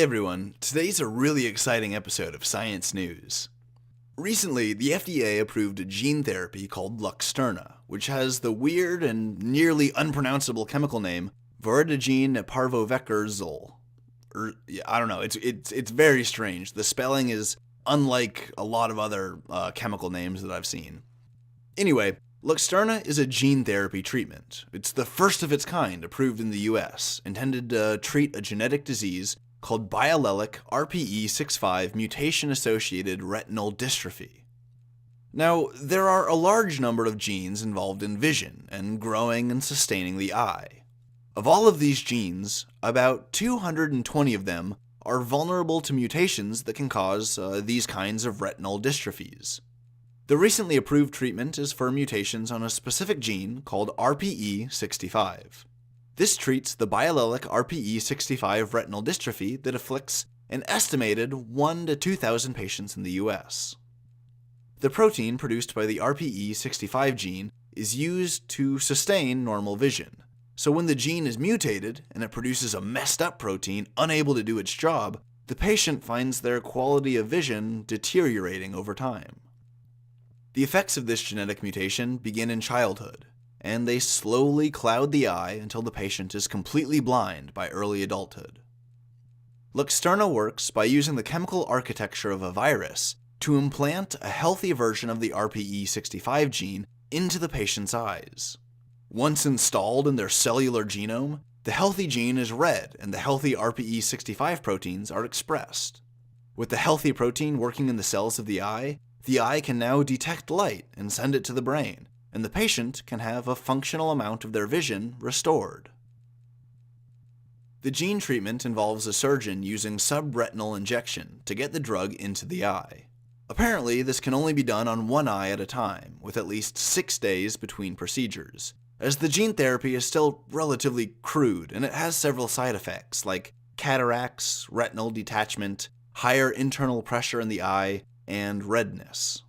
Hey everyone, today's a really exciting episode of Science News. Recently, the FDA approved a gene therapy called Luxturna, which has the weird and nearly unpronounceable chemical name Voretigene parvovecurzole. I don't know, it's very strange. The spelling is unlike a lot of other chemical names that I've seen. Anyway, Luxturna is a gene therapy treatment. It's the first of its kind approved in the US, intended to treat a genetic disease called BioLogic RPE65 mutation-associated retinal dystrophy. Now, there are a large number of genes involved in vision and growing and sustaining the eye. Of all of these genes, about 220 of them are vulnerable to mutations that can cause these kinds of retinal dystrophies. The recently approved treatment is for mutations on a specific gene called RPE65. This treats the biallelic RPE65 retinal dystrophy that afflicts an estimated 1 to 2,000 patients in the US. The protein produced by the RPE65 gene is used to sustain normal vision. So when the gene is mutated and it produces a messed up protein unable to do its job, the patient finds their quality of vision deteriorating over time. The effects of this genetic mutation begin in childhood, and they slowly cloud the eye until the patient is completely blind by early adulthood. Luxturna works by using the chemical architecture of a virus to implant a healthy version of the RPE65 gene into the patient's eyes. Once installed in their cellular genome, the healthy gene is read and the healthy RPE65 proteins are expressed. With the healthy protein working in the cells of the eye can now detect light and send it to the brain, and the patient can have a functional amount of their vision restored. The gene treatment involves a surgeon using subretinal injection to get the drug into the eye. Apparently, this can only be done on one eye at a time, with at least 6 days between procedures, as the gene therapy is still relatively crude and it has several side effects like cataracts, retinal detachment, higher internal pressure in the eye, and redness.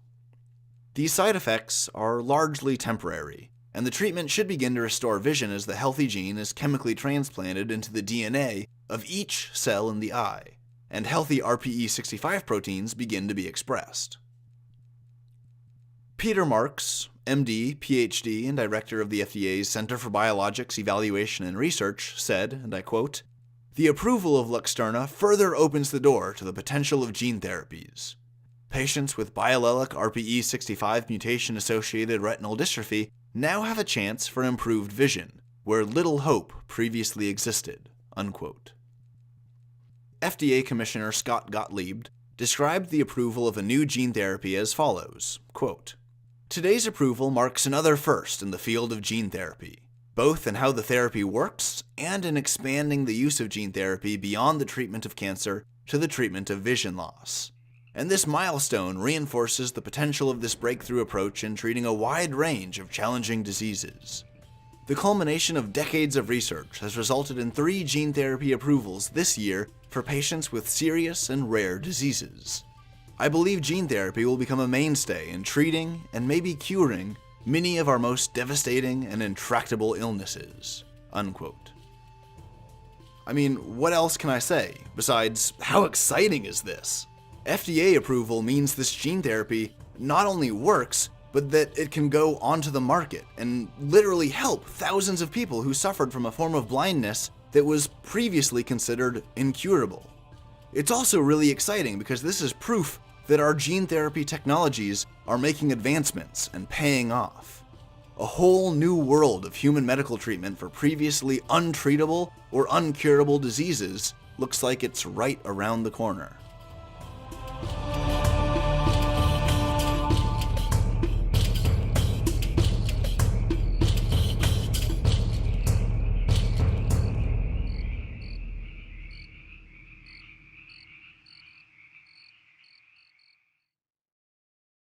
These side effects are largely temporary, and the treatment should begin to restore vision as the healthy gene is chemically transplanted into the DNA of each cell in the eye, and healthy RPE65 proteins begin to be expressed. Peter Marks, MD, PhD, and director of the FDA's Center for Biologics Evaluation and Research, said, and I quote, "The approval of Luxturna further opens the door to the potential of gene therapies. Patients with biallelic RPE65 mutation-associated retinal dystrophy now have a chance for improved vision, where little hope previously existed." Unquote. FDA Commissioner Scott Gottlieb described the approval of a new gene therapy as follows, quote, "Today's approval marks another first in the field of gene therapy, both in how the therapy works and in expanding the use of gene therapy beyond the treatment of cancer to the treatment of vision loss. And this milestone reinforces the potential of this breakthrough approach in treating a wide range of challenging diseases. The culmination of decades of research has resulted in 3 gene therapy approvals this year for patients with serious and rare diseases. I believe gene therapy will become a mainstay in treating and maybe curing many of our most devastating and intractable illnesses." Unquote. I mean, what else can I say besides how exciting is this? FDA approval means this gene therapy not only works, but that it can go onto the market and literally help thousands of people who suffered from a form of blindness that was previously considered incurable. It's also really exciting because this is proof that our gene therapy technologies are making advancements and paying off. A whole new world of human medical treatment for previously untreatable or uncurable diseases looks like it's right around the corner.